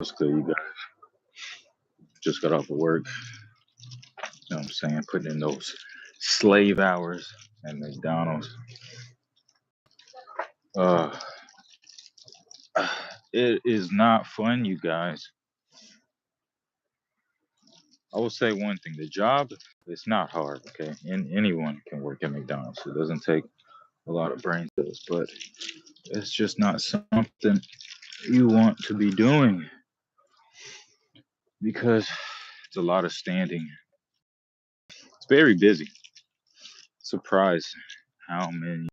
What's good, you guys? Just got off of work. You know what I'm saying? Putting in those slave hours at McDonald's. Uh, it is not fun, you guys. I will say one thing: the job is not hard. Okay, and anyone can work at McDonald's. It doesn't take a lot of brain cells, but it's just not something you want to be doing because it's a lot of standing. It's very busy. Surprised how many.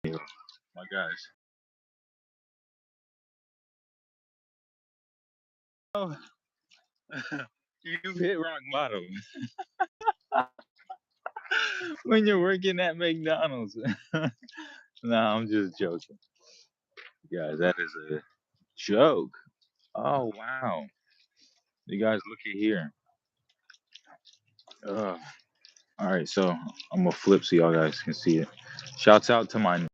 My guys. Oh, you've hit rock bottom when you're working at McDonald's. Nah, I'm just joking. Guys, that is a joke. Oh, wow. You guys, looky here. Uh, all right, so I'm gonna flip so y'all guys can see it. Shouts out to my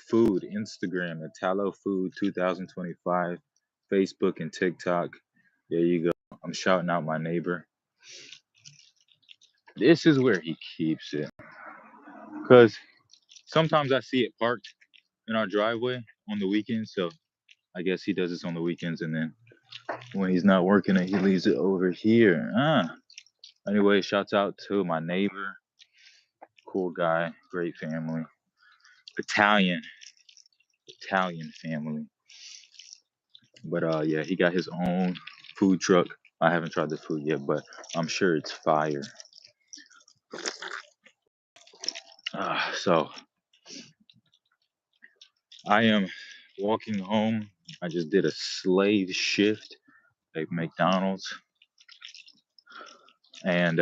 food Instagram, Italo Food 2025, Facebook and TikTok. There you go. I'm shouting out my neighbor. This is where he keeps it. Because sometimes I see it parked in our driveway on the weekends. So I guess he does this on the weekends. And then when he's not working it, he leaves it over here. Anyway, shouts out to my neighbor. Cool guy, great family. Italian family. But yeah, he got his own food truck. I haven't tried the food yet, but I'm sure it's fire. So I am walking home. I just did a slave shift at McDonald's, and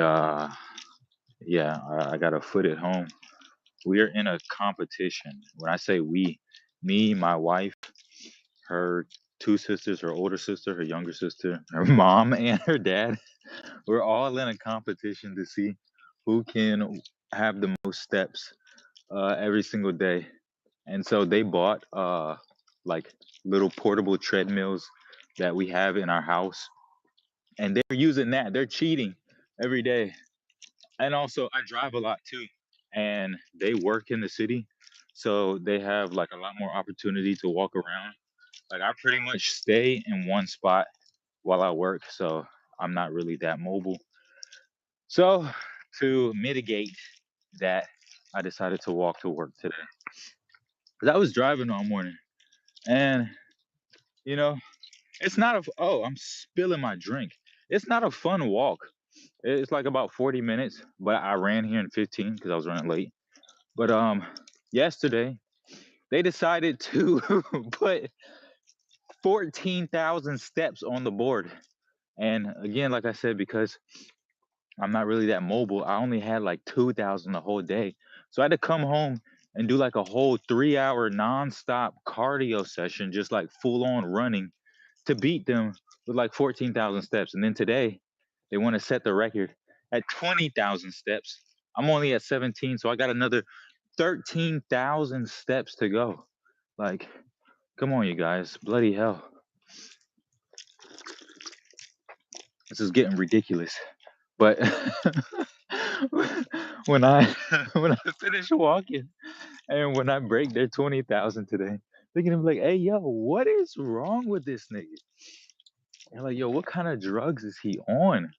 yeah, I got a foot at home. We are in a competition. When I say we, me, my wife, her two sisters, her older sister, her younger sister, her mom, and her dad. We're all in a competition to see who can have the most steps every single day. And so they bought like little portable treadmills that we have in our house, and they're using that. They're cheating every day. And also, I drive a lot too, and they work in the city, so they have like a lot more opportunity to walk around. Like I pretty much stay in one spot while I work, so I'm not really that mobile. So to mitigate that, I decided to walk to work today. Because I was driving all morning, and you know, it's not a. Oh, I'm spilling my drink. It's not a fun walk. It's like about 40 minutes, but I ran here in 15 because I was running late. But yesterday they decided to put 14,000 steps on the board. And again, like I said, because I'm not really that mobile, I only had like 2,000 the whole day. So I had to come home and do like a whole 3 hour nonstop cardio session, just like full on running to beat them with like 14,000 steps. And then today they want to set the record at 20,000 steps. I'm only at 17, so I got another 13,000 steps to go. Like, come on, you guys. Bloody hell. This is getting ridiculous. But when I when I finish walking and when I break their 20,000 today, they're gonna be like, "Hey, yo, what is wrong with this nigga?" And like, "Yo, what kind of drugs is he on?"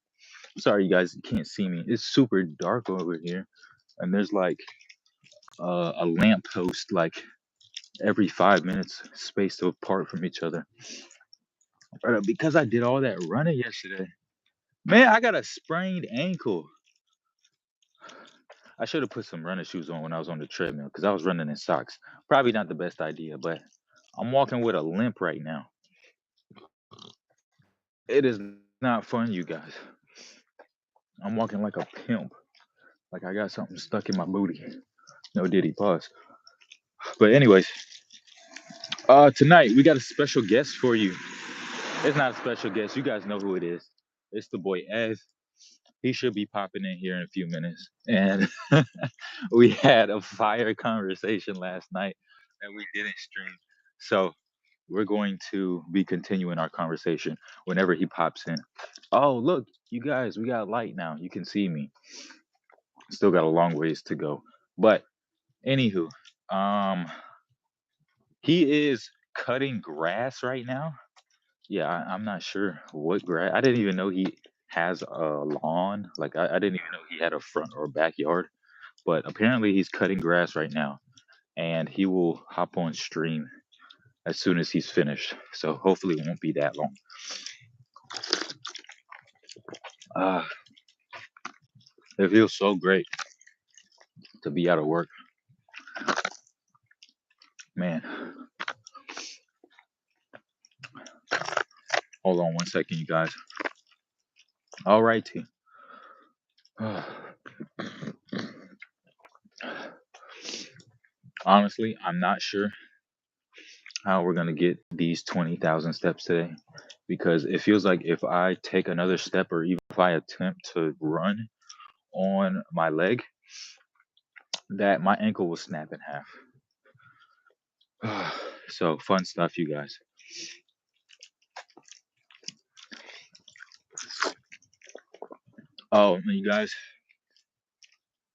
Sorry, you guys can't see me. It's super dark over here, and there's like a lamp post like every 5 minutes, spaced apart from each other. But because I did all that running yesterday, man, I got a sprained ankle. I should have put some running shoes on when I was on the treadmill because I was running in socks. Probably not the best idea, but I'm walking with a limp right now. It is not fun, you guys. I'm walking like a pimp, like I got something stuck in my booty. No diddy pause. But anyways, Tonight we got a special guest for you. It's not a special guest. You guys know who it is. It's the boy Ev. He should be popping in here in a few minutes. And we had a fire conversation last night and we didn't stream. So we're going to be continuing our conversation whenever he pops in. Oh, look, you guys, we got light now. You can see me. Still got a long ways to go. But anywho, um, he is cutting grass right now. Yeah, I'm not sure what grass. I didn't even know he has a lawn. Like I didn't even know he had a front or a backyard. But apparently he's cutting grass right now, and he will hop on stream as soon as he's finished. So hopefully it won't be that long. Ah, it feels so great to be out of work, man. Hold on one second, you guys. All righty. Honestly, I'm not sure how we're gonna get these 20,000 steps today because it feels like if I take another step or even if I attempt to run on my leg, that my ankle will snap in half. So fun stuff, you guys. Oh, and you guys,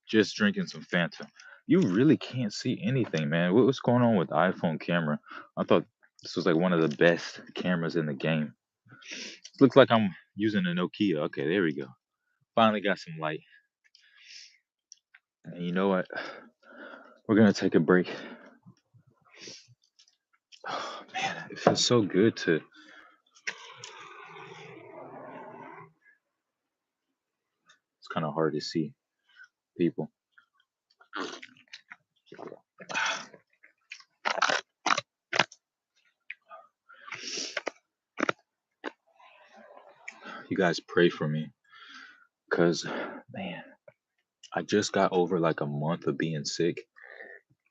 just drinking some Fanta. You really can't see anything, man. What's going on with the iPhone camera? I thought this was like one of the best cameras in the game. Looks like I'm using a Nokia. Okay, there we go. Finally got some light. And you know what? We're gonna take a break. Oh, man, it feels so good to. It's kind of hard to see people. You guys pray for me, cause man, I just got over like a month of being sick,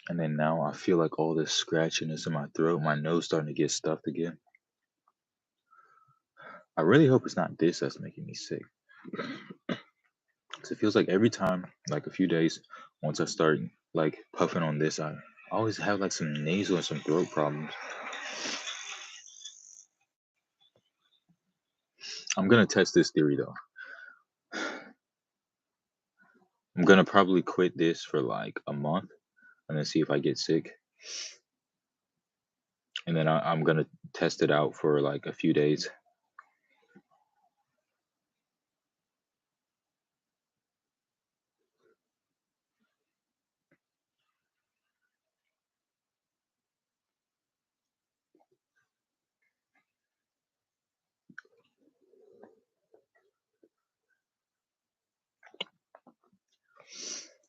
and then now I feel like all this scratchiness in my throat, my nose starting to get stuffed again. I really hope it's not this that's making me sick. 'Cause it feels like every time, like a few days, once I start like puffing on this, I always have like some nasal and some throat problems. I'm gonna test this theory though. I'm gonna probably quit this for like a month and then see if I get sick. And then I'm gonna test it out for like a few days.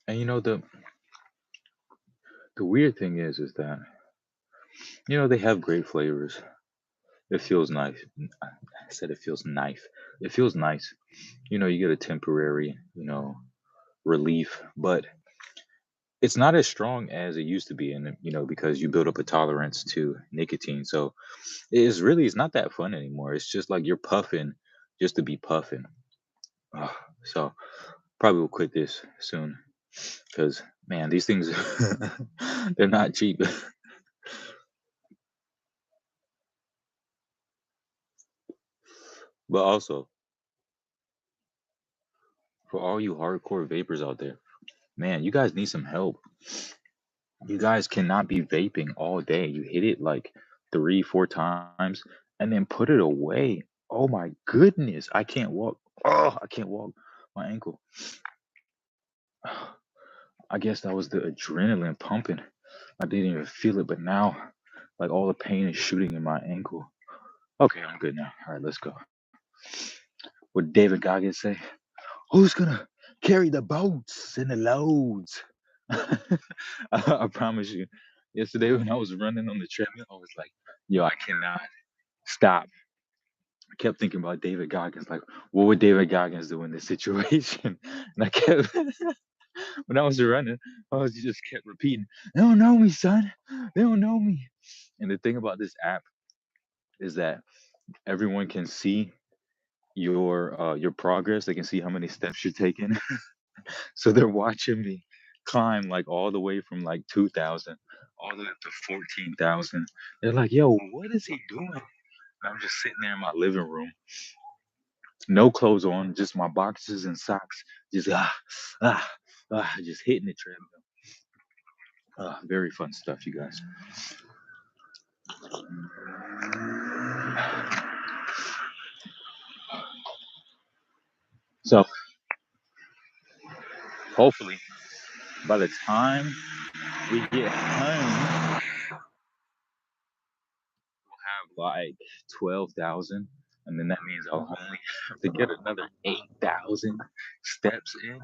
And you know the weird thing is that they have great flavors. It feels nice. I said it feels nice. It feels nice. You get a temporary, relief, but it's not as strong as it used to be, and because you build up a tolerance to nicotine. So it's not that fun anymore. It's just like you're puffing just to be puffing. Ugh, so probably will quit this soon because man, these things they're not cheap. But also for all you hardcore vapors out there, man, you guys need some help. You guys cannot be vaping all day. You hit it like 3, 4 times and then put it away. Oh my goodness. I can't walk. Oh, I can't walk. My ankle. I guess that was the adrenaline pumping. I didn't even feel it, but now, like all the pain is shooting in my ankle. Okay, I'm good now. All right, let's go. What David Goggins say? Who's gonna carry the boats and the loads? I promise you. Yesterday when I was running on the treadmill, I was like, yo, I cannot stop. I kept thinking about David Goggins, like, what would David Goggins do in this situation? And I kept When I was running, I was just kept repeating, "They don't know me, son. They don't know me." And the thing about this app is that everyone can see your progress. They can see how many steps you're taking. So they're watching me climb like all the way from like 2,000 all the way up to 14,000. They're like, "Yo, what is he doing?" And I'm just sitting there in my living room, no clothes on, just my boxes and socks, just ah, just hitting the treadmill. Very fun stuff, you guys. So hopefully, by the time we get home, we'll have like 12,000, and then that means I'll only have to get another 8,000 steps in.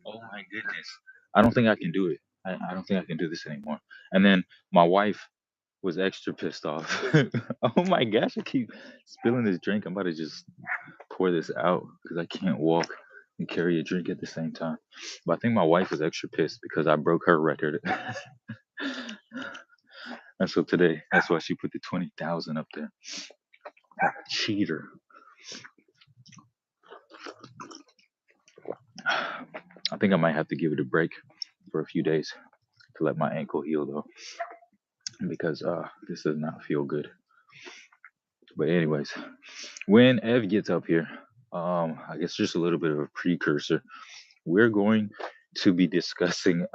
Oh my goodness. I don't think I can do it. I don't think I can do this anymore. And then my wife was extra pissed off. Oh my gosh, I keep spilling this drink. I'm about to just pour this out because I can't walk and carry a drink at the same time. But I think my wife was extra pissed because I broke her record. And so today, that's why she put the 20,000 up there. Cheater. I think I might have to give it a break for a few days to let my ankle heal though, because this does not feel good. But anyways, when Ev gets up here, I guess just a little bit of a precursor. We're going to be discussing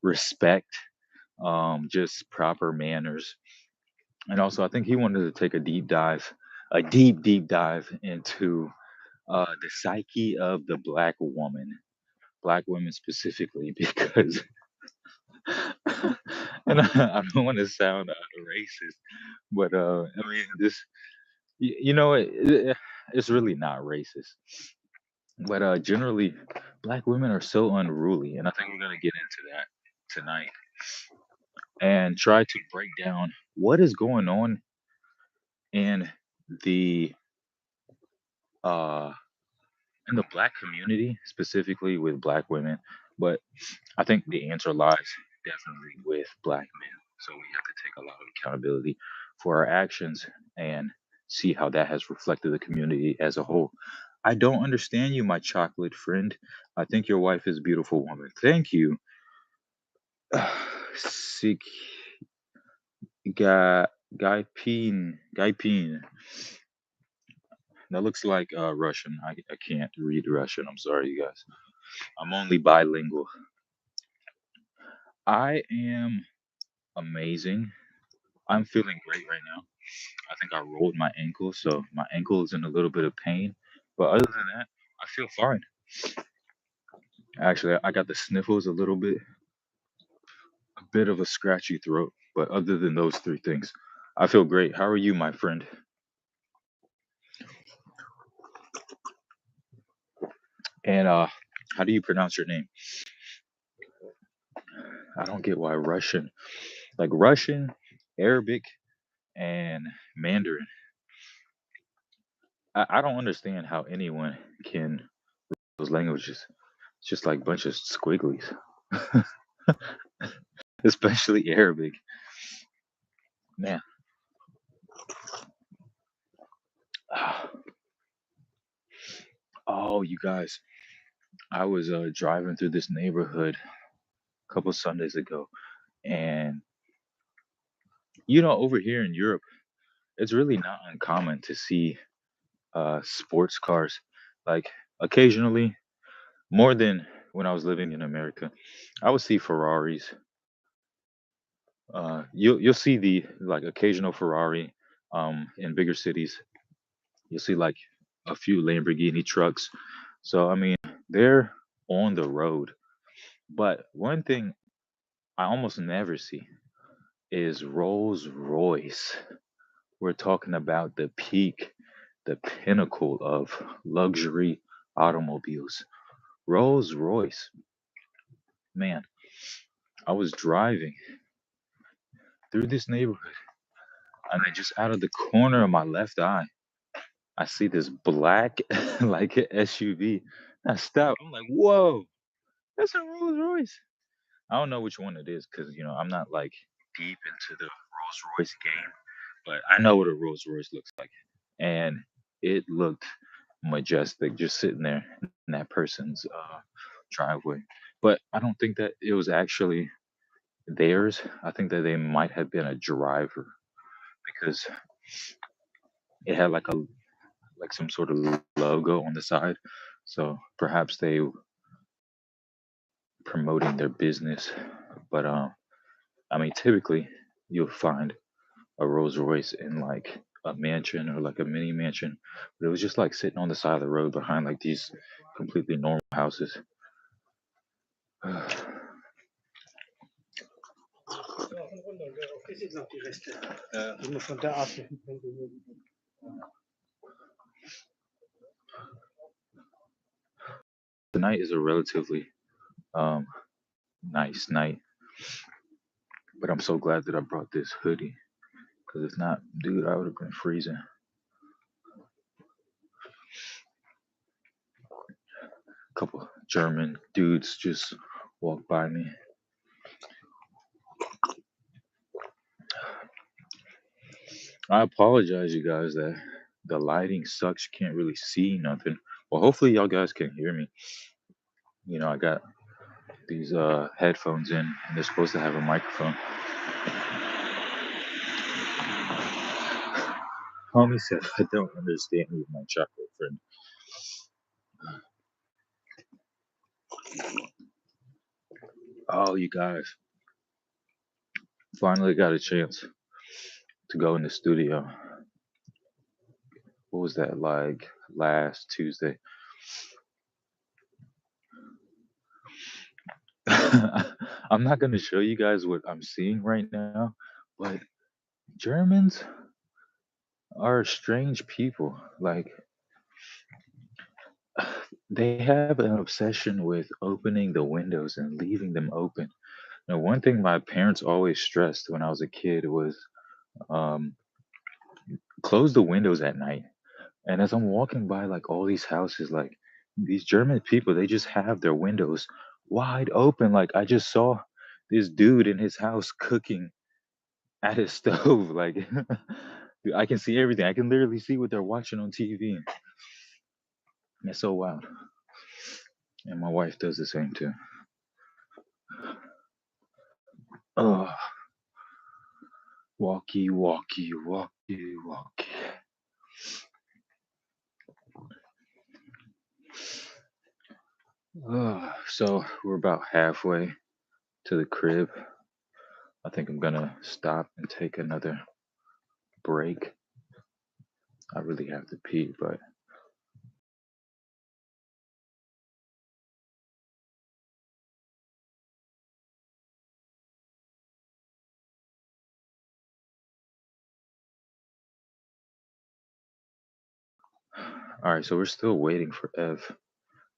respect, just proper manners, and also I think he wanted to take a deep dive, a deep dive into the psyche of the black women specifically, because and I don't want to sound racist, but I mean this, it's really not racist, but generally, black women are so unruly, and I think we're gonna get into that tonight and try to break down what is going on in the uh in the black community, specifically with black women. But I think the answer lies definitely with black men. So we have to take a lot of accountability for our actions and see how that has reflected the community as a whole. I don't understand you, my chocolate friend. I think your wife is a beautiful woman. Thank you. Sik Guy Guy Peen. That looks like Russian. I can't read Russian. I'm sorry, you guys. I'm only bilingual. I am amazing. I'm feeling great right now. I think I rolled my ankle, so my ankle is in a little bit of pain. But other than that, I feel fine. Actually, I got the sniffles a little bit, a bit of a scratchy throat. But other than those three things, I feel great. How are you, my friend? And how do you pronounce your name? I don't get why Russian, like Russian, Arabic, and Mandarin. I don't understand how anyone can those languages. It's just like a bunch of squigglies, especially Arabic. Man, oh, you guys, I was driving through this neighborhood a couple Sundays ago, and over here in Europe, it's really not uncommon to see sports cars, like occasionally, more than when I was living in America. I would see Ferraris. You'll see the like occasional Ferrari in bigger cities. You'll see like a few Lamborghini trucks. So I mean, they're on the road. But one thing I almost never see is Rolls Royce. We're talking about the peak, the pinnacle of luxury automobiles. Rolls Royce. Man, I was driving through this neighborhood, and then just out of the corner of my left eye, I see this black like SUV. I stop. I'm like, whoa, That's a Rolls Royce. I don't know which one it is because I'm not like deep into the Rolls Royce game, but I know what a Rolls Royce looks like, and it looked majestic just sitting there in that person's driveway. But I don't think that it was actually theirs. I think that they might have been a driver because it had like some sort of logo on the side. So perhaps they promoting their business. But I mean, typically you'll find a Rolls Royce in like a mansion or like a mini mansion, but it was just like sitting on the side of the road behind like these completely normal houses. Tonight is a relatively um, nice night, but I'm so glad that I brought this hoodie because if not, dude, I would have been freezing. A couple German dudes just walked by me. I apologize, you guys, that the lighting sucks. You can't really see nothing. Well, hopefully y'all guys can hear me. I got these headphones in, and they're supposed to have a microphone. Homie said, I don't understand you, my chocolate friend. Oh, you guys finally got a chance to go in the studio. What was that like last Tuesday? I'm not going to show you guys what I'm seeing right now, but Germans are strange people. Like, they have an obsession with opening the windows and leaving them open. Now, one thing my parents always stressed when I was a kid was um, close the windows at night. And as I'm walking by like all these houses, like these German people, they just have their windows wide open. Like I just saw this dude in his house cooking at his stove. Like dude, I can see everything. I can literally see what they're watching on TV. It's so wild. And my wife does the same too. Oh, walkie, walkie, walkie, walkie. So we're about halfway to the crib. I think I'm gonna stop and take another break. I really have to pee, but all right. So we're still waiting for Ev.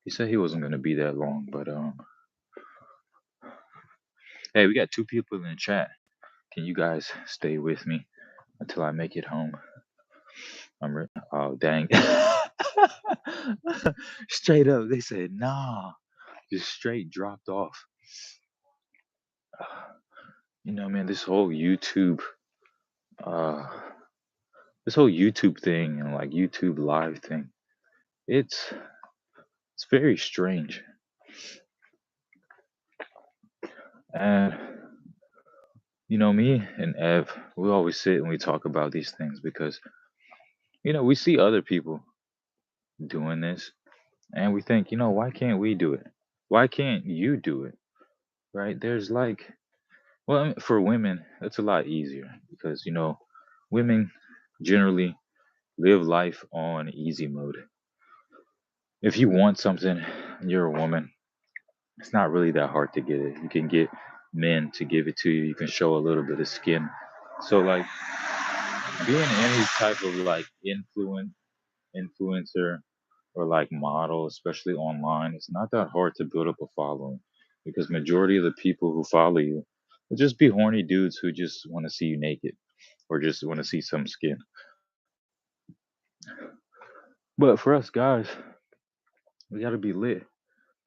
He said he wasn't gonna be that long, but hey, we got two people in the chat. Can you guys stay with me until I make it home? Oh dang! Straight up, they said nah. Just straight dropped off. Man, uh, this whole YouTube thing and like YouTube live thing, it's it's very strange. And me and Ev, we always sit and we talk about these things because we see other people doing this, and we think, why can't we do it? Why can't you do it? Right? There's like, well, I mean, for women, it's a lot easier because women generally live life on easy mode. If you want something, and you're a woman, it's not really that hard to get it. You can get men to give it to you. You can show a little bit of skin. So like being any type of like influencer or like model, especially online, it's not that hard to build up a following because majority of the people who follow you will just be horny dudes who just want to see you naked or just want to see some skin. But for us guys, we got to be lit.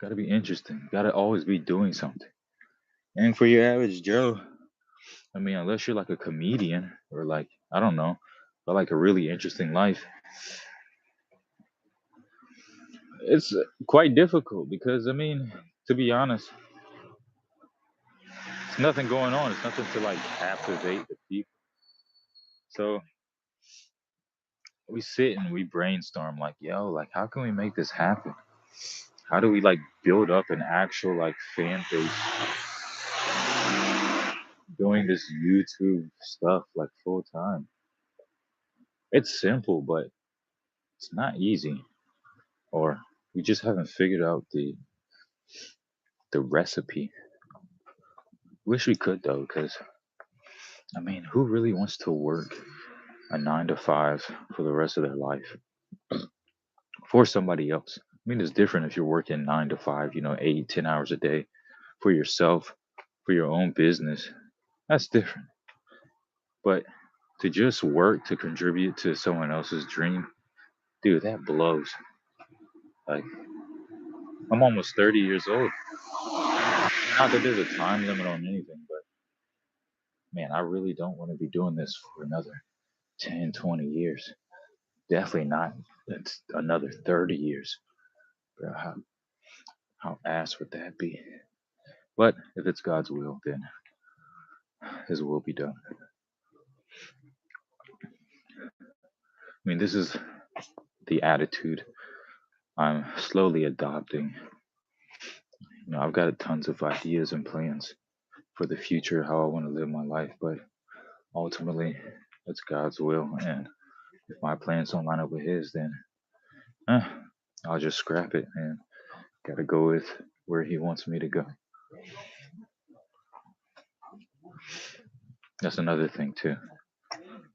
Got to be interesting. Got to always be doing something. And for your average Joe, I mean, unless you're like a comedian or like I don't know, but like a really interesting life, it's quite difficult because I mean, to be honest, it's nothing going on. It's nothing to like captivate the people. So we sit and we brainstorm like, yo, like how can we make this happen? How do we like build up an actual like fan base doing this YouTube stuff like full time? It's simple, but it's not easy. Or we just haven't figured out the recipe. Wish we could though, because I mean, who really wants to work a 9 to 5 for the rest of their life for somebody else? I mean, it's different if you're working 9 to 5, 8, 10 hours a day for yourself, for your own business. That's different. But to just work to contribute to someone else's dream, dude, that blows. Like, I'm almost 30 years old. Not that there's a time limit on anything, but man, I really don't want to be doing this for another 10, 20 years. Definitely not. That's another 30 years. Bro, how ass would that be? But if it's God's will, then His will be done. I mean, this is the attitude I'm slowly adopting. I've got tons of ideas and plans for the future, how I want to live my life, but ultimately, it's God's will. And if my plans don't line up with His, then eh, I'll just scrap it and gotta go with where He wants me to go. That's another thing, too,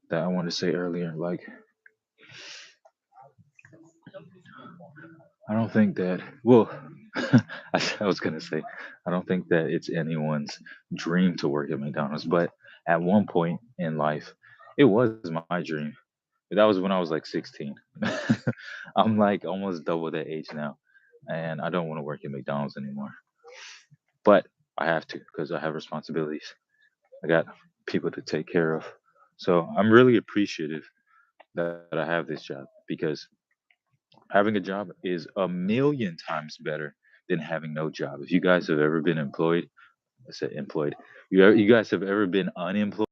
that I wanted to say earlier. Like, I don't think that, well, I was going to say, I don't think that it's anyone's dream to work at McDonald's, but at one point in life, it was my dream. That was when I was like 16. I'm like almost double that age now, and I don't want to work at McDonald's anymore. But I have to because I have responsibilities. I got people to take care of. So I'm really appreciative that I have this job because having a job is a million times better than having no job. If you guys have ever been employed, I said employed, you guys have ever been unemployed,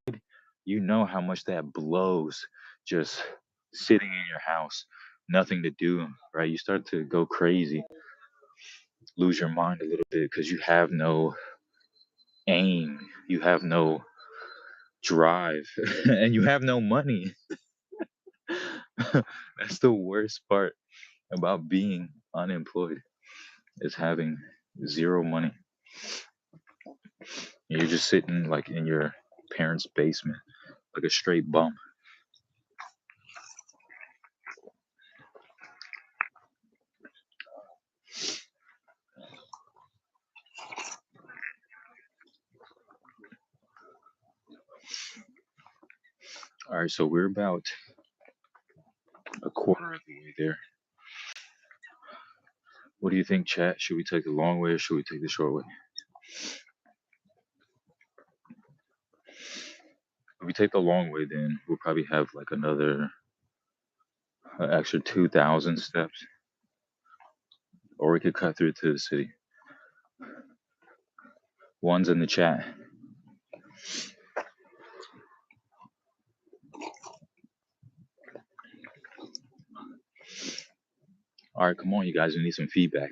you know how much that blows just sitting in your house, nothing to do, right? You start to go crazy, lose your mind a little bit because you have no aim, you have no drive, and you have no money. That's the worst part about being unemployed is having zero money. You're just sitting like in your parents' basement, like a straight bum. All right, so we're about a quarter of the way there. What do you think, chat? Should we take the long way or should we take the short way? If we take the long way, then we'll probably have like another extra 2,000 steps, or we could cut through to the city. One's in the chat. All right, come on, you guys. We need some feedback.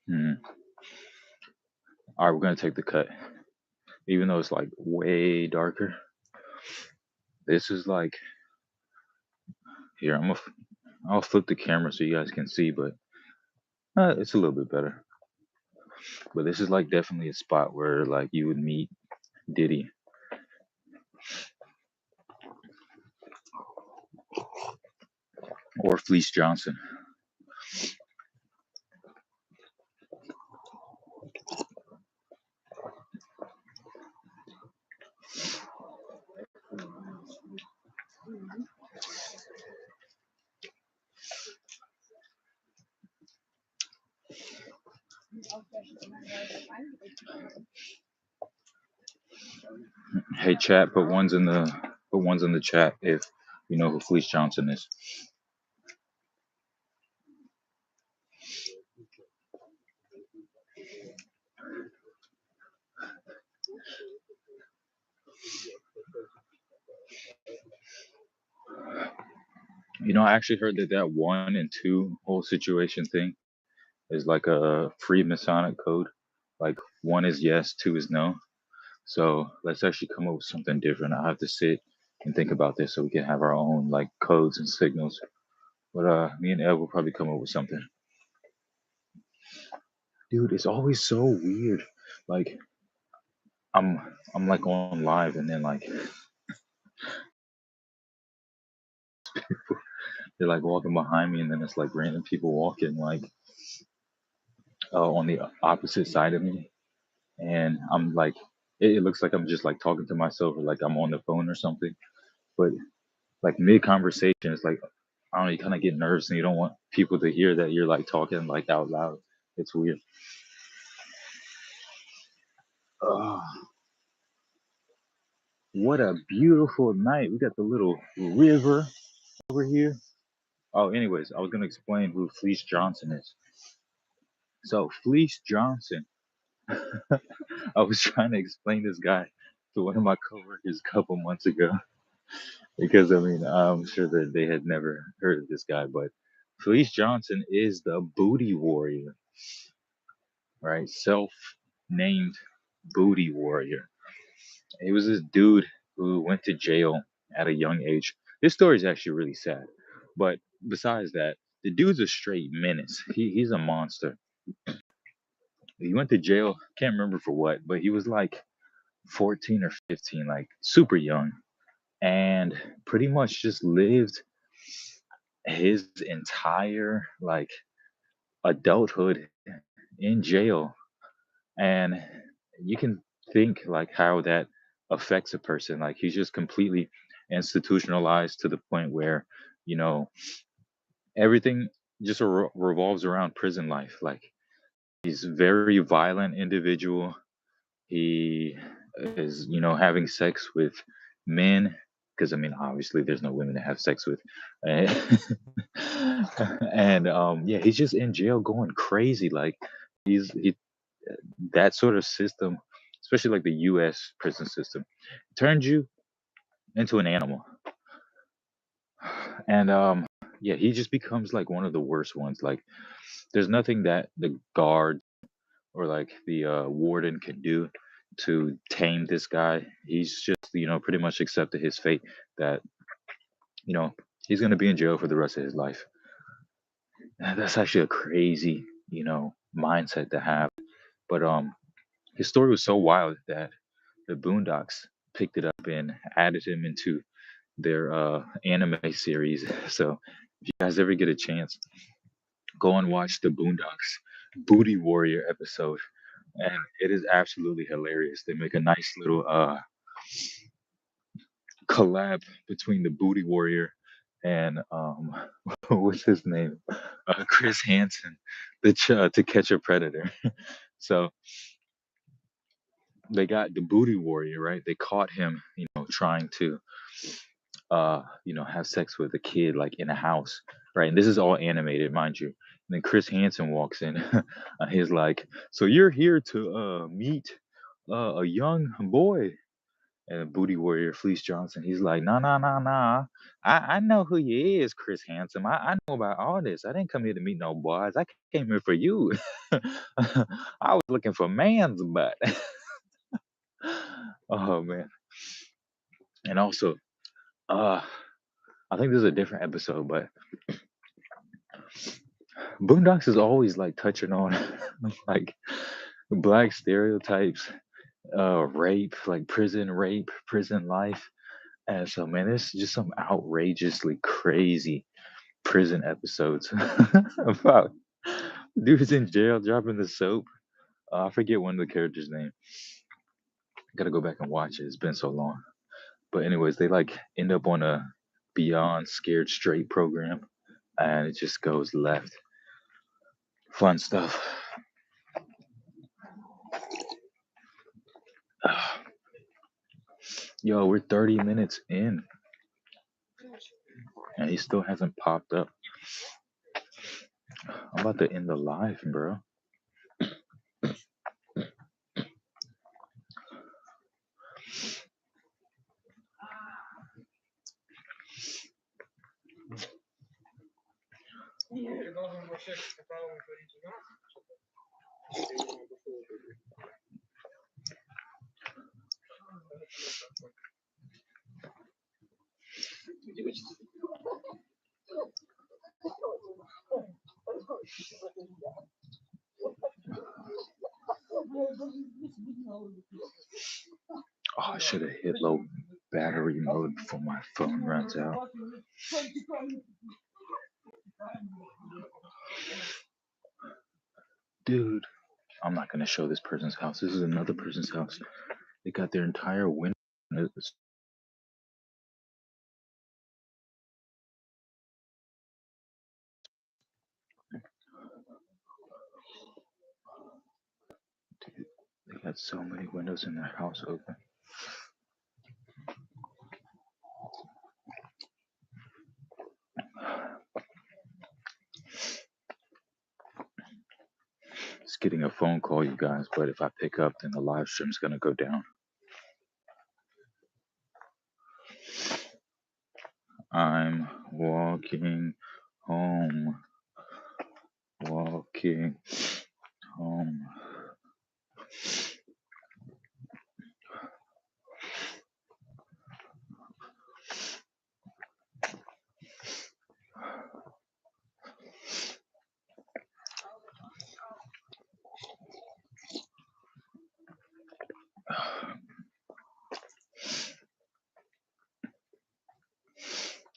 Hmm. All right, we're gonna take the cut, even though it's like way darker. This is like here. I'll flip the camera so you guys can see, but it's a little bit better. But this is like definitely a spot where like you would meet Diddy or Fleece Johnson. Hey chat, put ones in the chat if you know who Fleece Johnson is. I actually heard that that one and two whole situation thing is like a free Masonic code. Like one is yes, two is no. So let's actually come up with something different. I have to sit and think about this so we can have our own like codes and signals. But me and Ed will probably come up with something. Dude, it's always so weird. Like I'm like on live and then like they're like walking behind me and then it's like random people walking like on the opposite side of me and I'm like it looks like I'm just like talking to myself or like I'm on the phone or something. But like mid conversation, it's like I don't know, you kind of get nervous and you don't want people to hear that you're like talking like out loud. It's weird. Oh, what a beautiful night. We got the little river over here. Oh, anyways, I was gonna explain who Fleece Johnson is. So Fleece Johnson, I was trying to explain this guy to one of my coworkers a couple months ago because I mean I'm sure that they had never heard of this guy, but Fleece Johnson is the booty warrior, right? Self-named booty warrior. He was this dude who went to jail at a young age. This story is actually really sad, but besides that, the dude's a straight menace. He's a monster. He went to jail. Can't remember for what, but he was like 14 or 15, like super young, and pretty much just lived his entire like adulthood in jail. And you can think like how that affects a person. Like he's just completely institutionalized to the point where, you know, everything just revolves around prison life. Like he's a very violent individual. He is, having sex with men because I mean, obviously, there's no women to have sex with, and, and yeah, he's just in jail going crazy. Like he that sort of system, especially like the U.S. prison system, turns you into an animal, and yeah, he just becomes like one of the worst ones. Like there's nothing that the guard or like the warden can do to tame this guy. He's just, pretty much accepted his fate that, you know, he's going to be in jail for the rest of his life. And that's actually a crazy, mindset to have. But his story was so wild that the Boondocks picked it up and added him into their anime series. So if you guys ever get a chance, go and watch the Boondocks Booty Warrior episode, and it is absolutely hilarious. They make a nice little collab between the Booty Warrior and what's his name, Chris Hansen, To Catch a Predator. So they got the Booty Warrior, right? They caught him, trying to have sex with a kid like in a house, right? And this is all animated, mind you. And then Chris Hansen walks in, and he's like, "So you're here to meet a young boy?" And Booty Warrior Fleece Johnson, he's like, "Nah, nah, nah, nah. I know who you is, Chris Hansen. I know about all this. I didn't come here to meet no boys. I came here for you. I was looking for man's butt." Oh man. And also, uh, I think this is a different episode, but Boondocks is always like touching on like black stereotypes, rape, like prison rape, prison life. And so, man, there's just some outrageously crazy prison episodes about dudes in jail dropping the soap. I forget one of the characters' name. Gotta go back and watch it. It's been so long. But anyways, they like end up on a Beyond Scared Straight program, and it just goes left. Fun stuff. Yo, we're 30 minutes in, and he still hasn't popped up. I'm about to end the live, bro. Oh, I should have hit low battery mode before my phone runs out. Dude, I'm not gonna show this person's house. This is another person's house. They got their entire window. Dude, they got so many windows in their house open. It's getting a phone call, you guys, but if I pick up, then the live stream's gonna go down. I'm walking home. Walking home.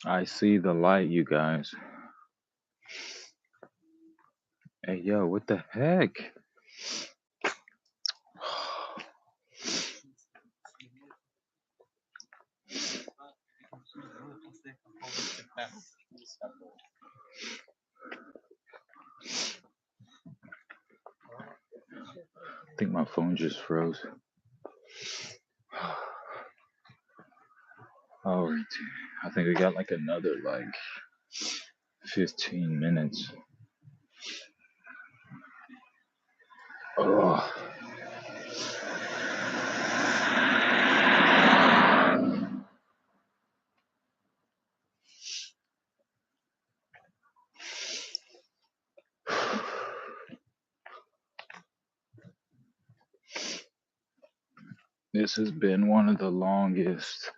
I see the light, you guys. Hey, yo, what the heck? I think my phone just froze. Alright, I think we got like another 15 minutes. Oh. This has been one of the longest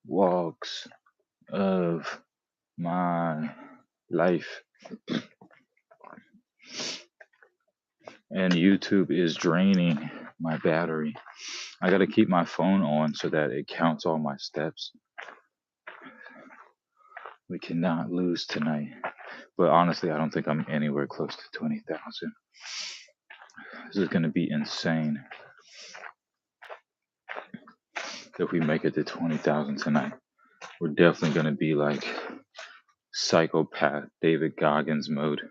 walks of my life. And YouTube is draining my battery. I gotta keep my phone on so that it counts all my steps. We cannot lose tonight. But honestly, I don't think I'm anywhere close to 20,000. This is gonna be insane if we make it to 20,000 tonight. We're definitely gonna be like psychopath David Goggins mode.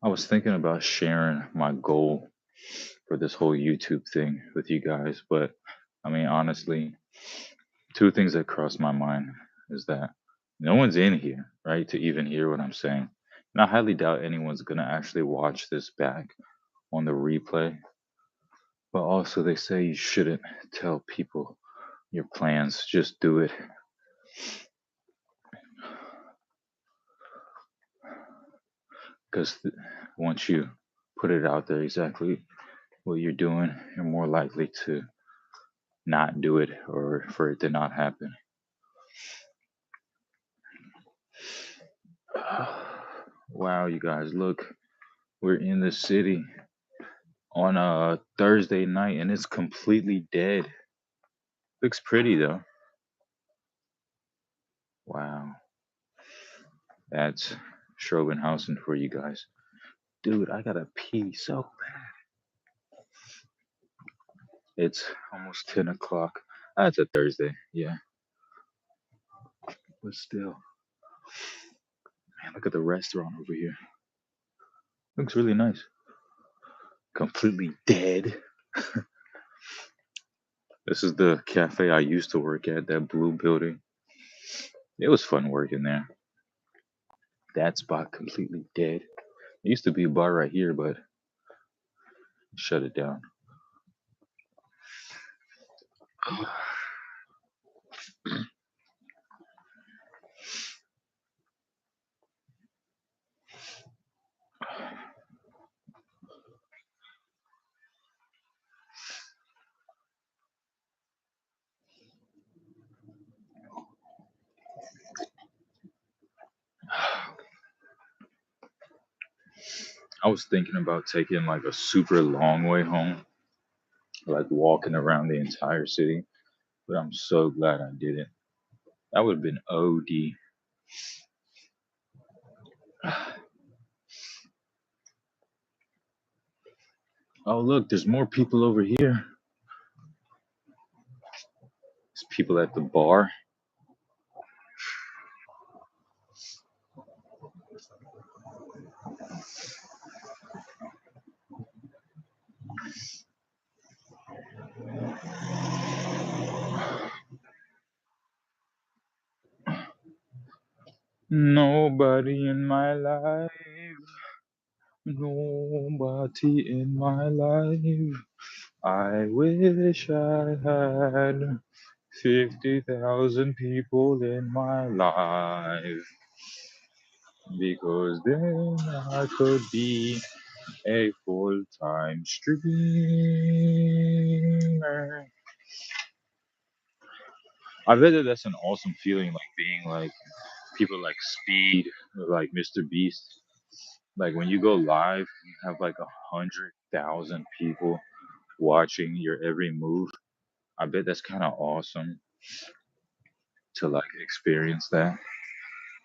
I was thinking about sharing my goal for this whole YouTube thing with you guys, but I mean, honestly, two things that crossed my mind is that no one's in here, right, to even hear what I'm saying. And I highly doubt anyone's gonna actually watch this back on the replay. But also, they say you shouldn't tell people your plans, just do it. Because once you put it out there exactly what you're doing, you're more likely to not do it or for it to not happen. Wow, you guys, look, we're in the city on a Thursday night and it's completely dead. Looks pretty though. Wow. That's Schrobenhausen for you guys. Dude, I gotta pee so bad. It's almost 10 o'clock. It's a Thursday, yeah. But still, man, look at the restaurant over here. Looks really nice. Completely dead. This is the cafe I used to work at, that blue building. It was fun working there. That spot completely dead. It used to be a bar right here, but shut it down. I was thinking about taking like a super long way home, like walking around the entire city, but I'm so glad I didn't. That would have been OD. Oh, look, there's more people over here. There's people at the bar. Nobody in my life. Nobody in my life. I wish I had 50,000 people in my life because then I could be a full-time streamer. I bet that that's an awesome feeling, like being like people like Speed or like Mr. Beast. Like when you go live, you have like 100,000 people watching your every move. I bet that's kind of awesome to like experience that.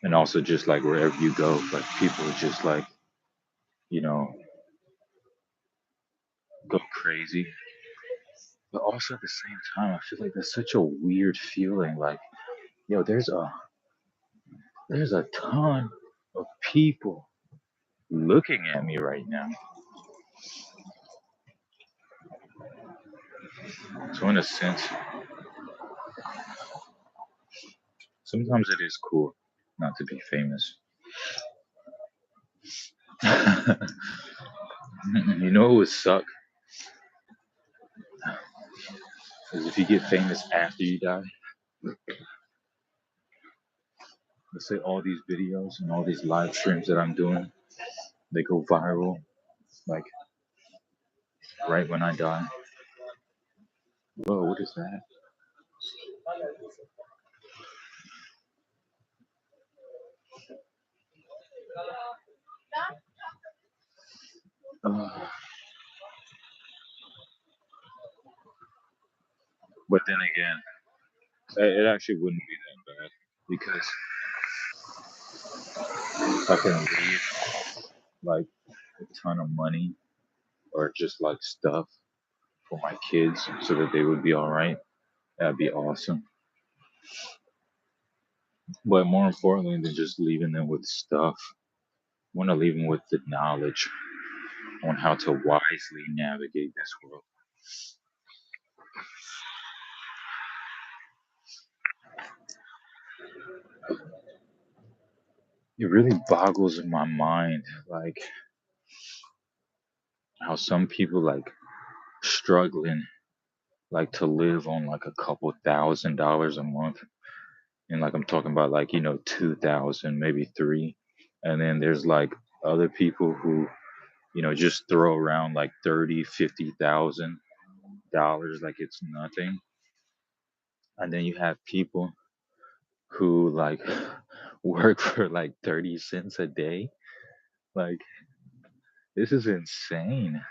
And also just like wherever you go, like people just like, you know, go crazy. But also at the same time, I feel like that's such a weird feeling. Like, yo, there's a ton of people looking at me right now. So in a sense, sometimes it is cool not to be famous. You know what would suck is if you get famous after you die. Let's say all these videos and all these live streams that I'm doing, they go viral, like right when I die. Whoa, what is that? Uh, but then again, it actually wouldn't be that bad because if I can leave like a ton of money or just like stuff for my kids so that they would be all right, that'd be awesome. But more importantly than just leaving them with stuff, I want to leave them with the knowledge on how to wisely navigate this world. It really boggles my mind, like how some people like struggling, like to live on like a couple $1,000s a month, and like I'm talking about like 2,000, maybe three, and then there's like other people who just throw around like 30, $50,000 like it's nothing, and then you have people who like work for like 30 cents a day. Like this is insane.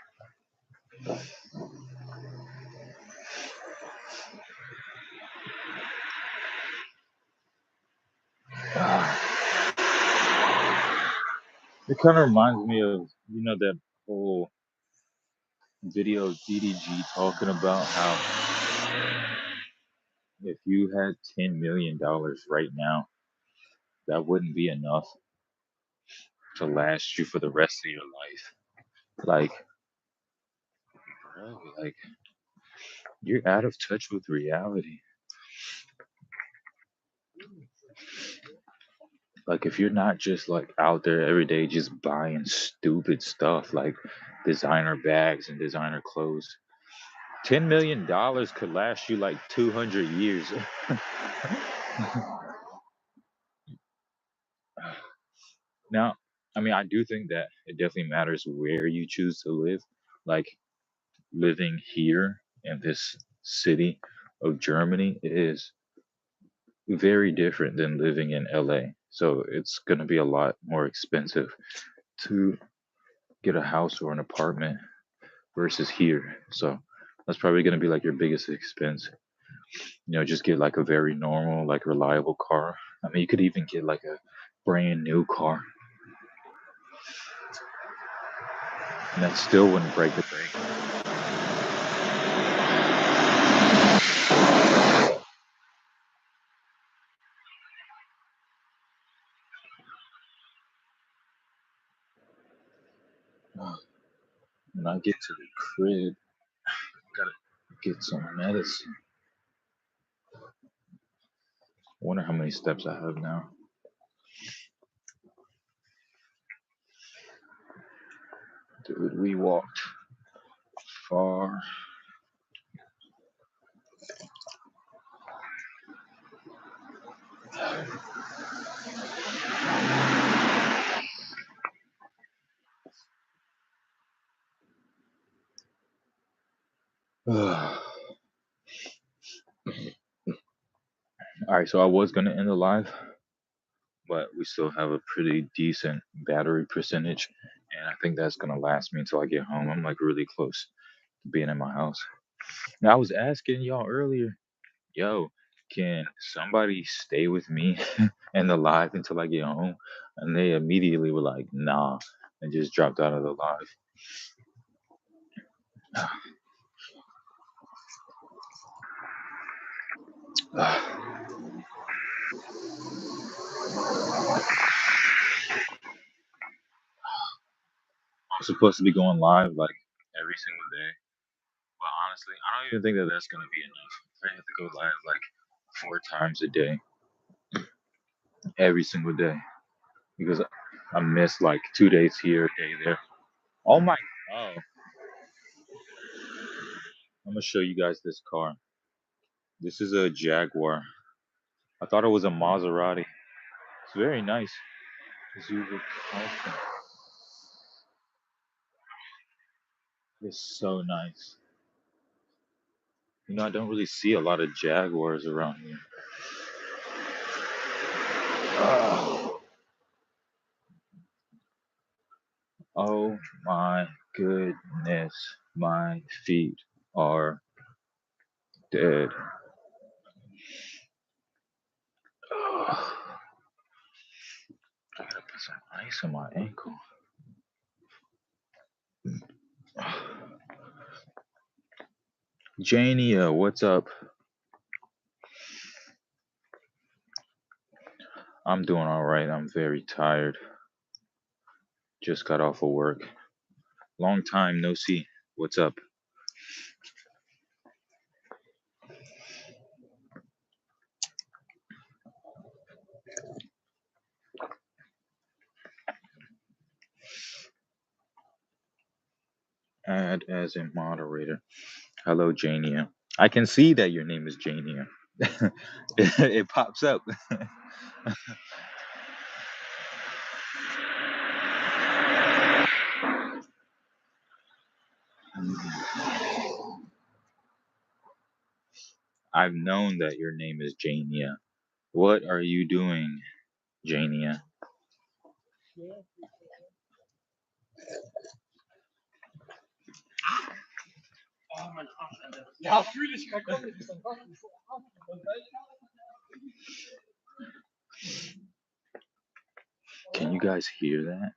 It kind of reminds me of that whole video of DDG talking about how if you had $10 million right now, that wouldn't be enough to last you for the rest of your life. Like, bro, like you're out of touch with reality. Like if you're not just like out there every day just buying stupid stuff like designer bags and designer clothes, $10 million could last you like 200 years. Now, I mean, I do think that it definitely matters where you choose to live. Like living here in this city of Germany is very different than living in LA. So it's going to be a lot more expensive to get a house or an apartment versus here. So that's probably going to be like your biggest expense. Just get like a very normal, like reliable car. I mean, you could even get like a brand new car, and that still wouldn't break the bank. When I get to the crib, gotta get some medicine. I wonder how many steps I have now. Dude, we walked far. All right, so I was gonna end the live, but we still have a pretty decent battery percentage, and I think that's gonna last me until I get home. I'm like really close to being in my house. Now I was asking y'all earlier, yo, can somebody stay with me in the live until I get home? And they immediately were like, nah, and just dropped out of the live. I'm supposed to be going live like every single day, but honestly, I don't even think that that's gonna be enough. I have to go live like 4 times a day, every single day, because I missed like 2 days here, a day there. Oh my! Oh, I'm gonna show you guys this car. This is a Jaguar. I thought it was a Maserati. It's very nice. Zuba Custom. It's so nice. I don't really see a lot of Jaguars around here. Oh, oh my goodness. My feet are dead. Oh, I gotta put some ice on my ankle. Jania, what's up? I'm doing all right. I'm very tired. Just got off of work. Long time no see. What's up? Add as a moderator. Hello, Jania. I can see that your name is Jania. It pops up. I've known that your name is Jania. What are you doing, Jania? Can you guys hear that?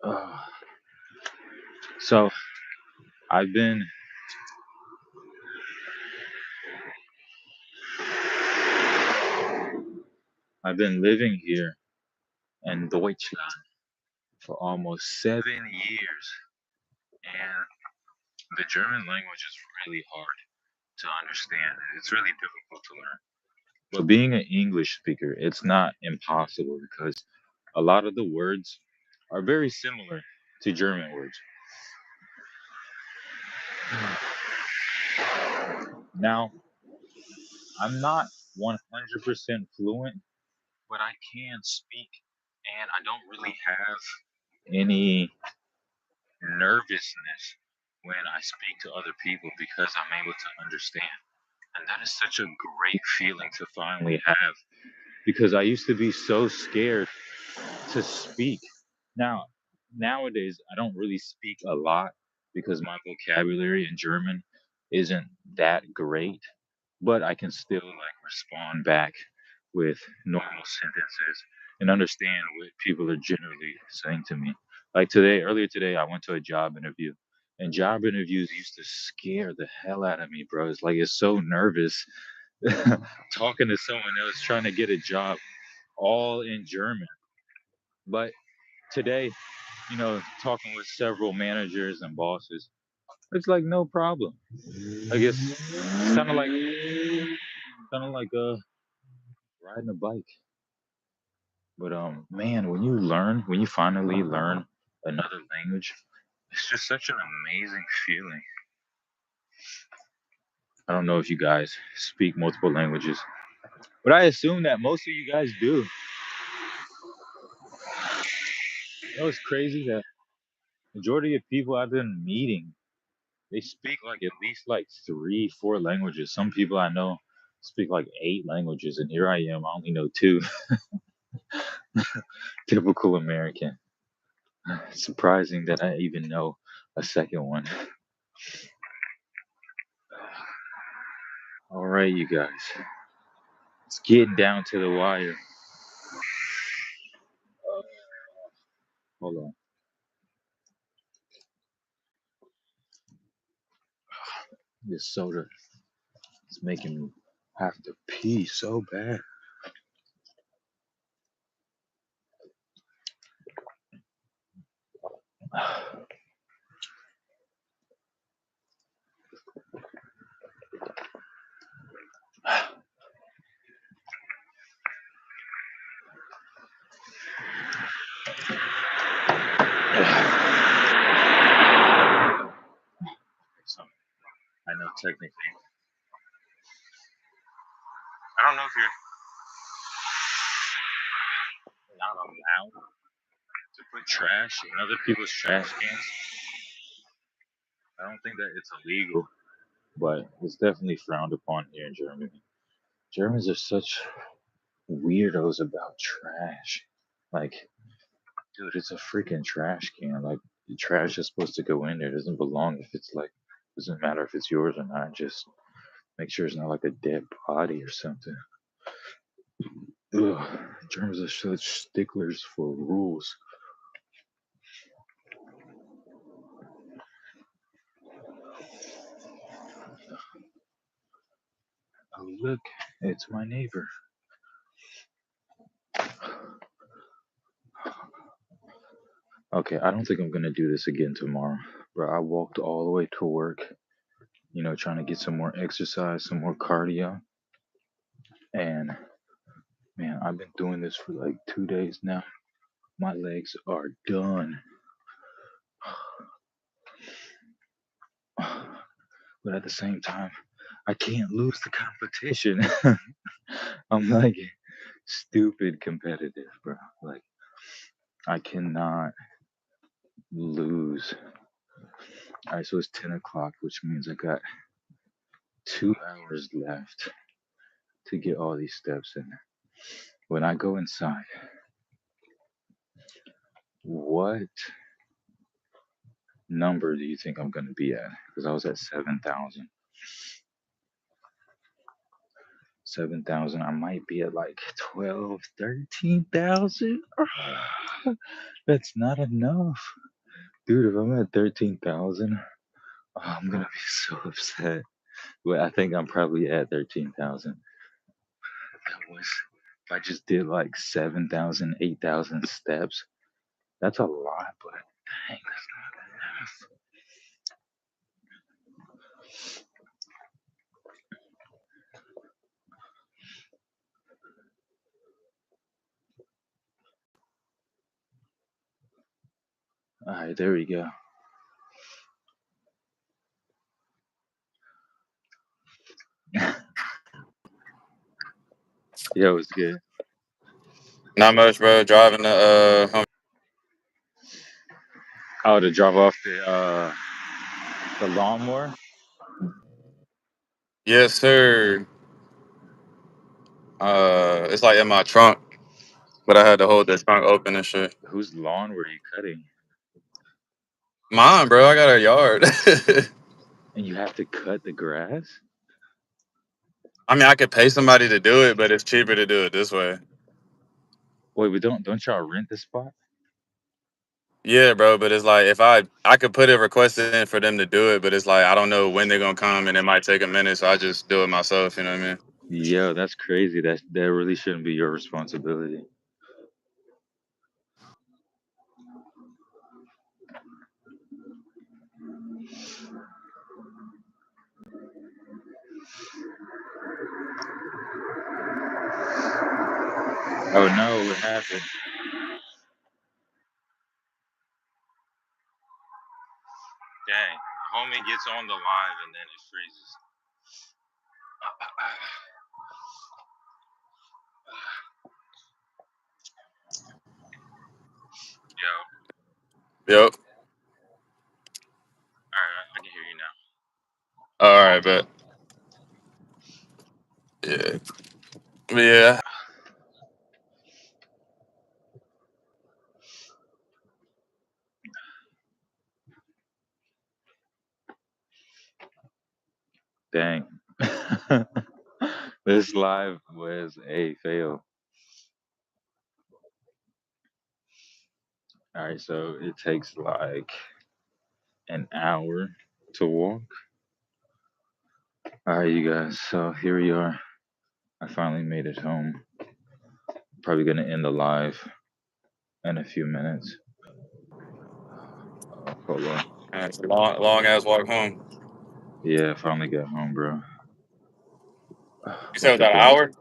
Uh, so I've been I've been living here in Deutschland for almost 7 years, and the German language is really hard to understand. It's really difficult to learn. But being an English speaker, it's not impossible because a lot of the words are very similar to German words. Now, I'm not 100% fluent, but I can speak, and I don't really have any nervousness when I speak to other people because I'm able to understand. And that is such a great feeling to finally have because I used to be so scared to speak. Now, nowadays, I don't really speak a lot because my vocabulary in German isn't that great, but I can still like respond back with normal sentences and understand what people are generally saying to me. Like earlier today, I went to a job interview, and job interviews used to scare the hell out of me, bro. It's like it's so nervous talking to someone else trying to get a job all in German. But today, talking with several managers and bosses, it's like no problem. I guess it's kind of like riding a bike. But man, when you finally learn another language, it's just such an amazing feeling. I don't know if you guys speak multiple languages, but I assume that most of you guys do. It's crazy that majority of people I've been meeting, they speak like at least like three, four languages. Some people I know speak like eight languages, and here I am, I only know two. Typical American. Surprising that I even know a second one. All right, you guys, it's getting down to the wire. Hold on, this soda is making me have to pee so bad. So I know technically, I don't know if you're not allowed to put trash in other people's trash cans. I don't think that it's illegal, but it's definitely frowned upon here in Germany. Germans are such weirdos about trash. Like, dude, it's a freaking trash can. Like, the trash is supposed to go in there. It doesn't belong if it's like, doesn't matter if it's yours or not. Just make sure it's not like a dead body or something. Ugh, Germans are such sticklers for rules. Oh, look, it's my neighbor. Okay, I don't think I'm gonna do this again tomorrow. Bro, I walked all the way to work, trying to get some more exercise, some more cardio. And man, I've been doing this for like 2 days now. My legs are done. But at the same time, I can't lose the competition. I'm like stupid competitive, bro. Like, I cannot lose. All right, so it's 10 o'clock, which means I got 2 hours left to get all these steps in. When I go inside, what number do you think I'm going to be at? Because I was at 7,000. 7,000. I might be at like 12, 13,000. That's not enough. Dude, if I'm at 13,000, I'm gonna be so upset. Well, I think I'm probably at 13,000. That was, if I just did like 7,000, 8,000 steps, that's a lot, but dang, that's not enough. All right, there we go. Yo, it's good. Not much, bro. Driving to home. Oh, to drop off the lawnmower. Yes, sir. It's like in my trunk, but I had to hold the trunk open and shit. Whose lawn were you cutting? Mine, bro. I got a yard. And you have to cut the grass? I mean, I could pay somebody to do it, but it's cheaper to do it this way. Wait, but don't y'all rent the spot? Yeah, bro. But it's like if I could put a request in for them to do it, but it's like I don't know when they're gonna come, and it might take a minute, so I just do it myself. You know what I mean? Yo, that's crazy. That really shouldn't be your responsibility. Oh no, what happened? Dang, homie gets on the live and then it freezes. Yo, Yep. alright, I can hear you now. All right, but yeah, but yeah. Dang. This live was a fail. Alright, so it takes like an hour to walk. Alright, you guys, so here we are. I finally made it home. Probably gonna end the live in a few minutes. Hold on. Man, it's a long ass walk home. Yeah, I finally got home, bro. You said it About was to about an hit. hour.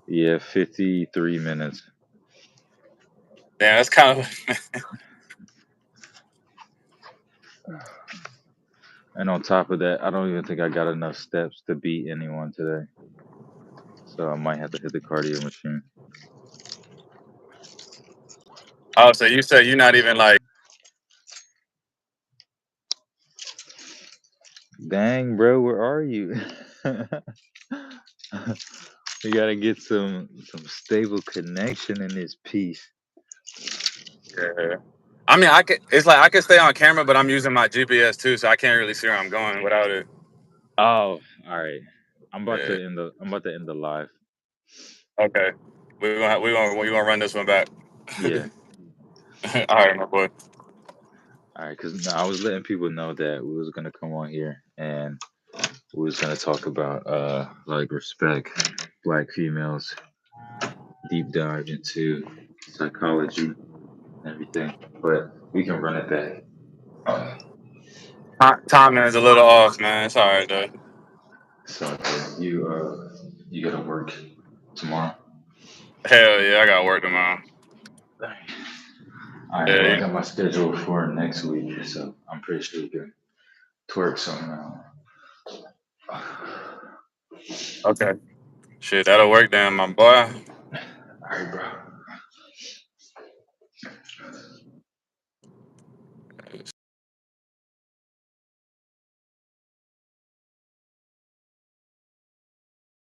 Yeah, 53 minutes. Damn, that's kind of. And on top of that, I don't even think I got enough steps to beat anyone today. So I might have to hit the cardio machine. Oh, so you said you're not even like. Dang, bro, where are you? We gotta get some stable connection in this piece. Yeah. I mean, I could. It's like I could stay on camera, but I'm using my GPS too, so I can't really see where I'm going without it. Oh, all right. Yeah. I'm about to end the live. Okay. We gonna run this one back. Yeah. All right, my boy. All right, because I was letting people know that we was gonna come on here and we was gonna talk about like respect, black females, deep dive into psychology and everything. But we can run it back. Timing is a little off, man. It's all right though. So you gotta work tomorrow. Hell yeah, I got work tomorrow. All right, well I Yeah. got my schedule for next week, so I'm pretty sure we can twerk something out. Okay. Shit, that'll work then, my boy. All right, bro.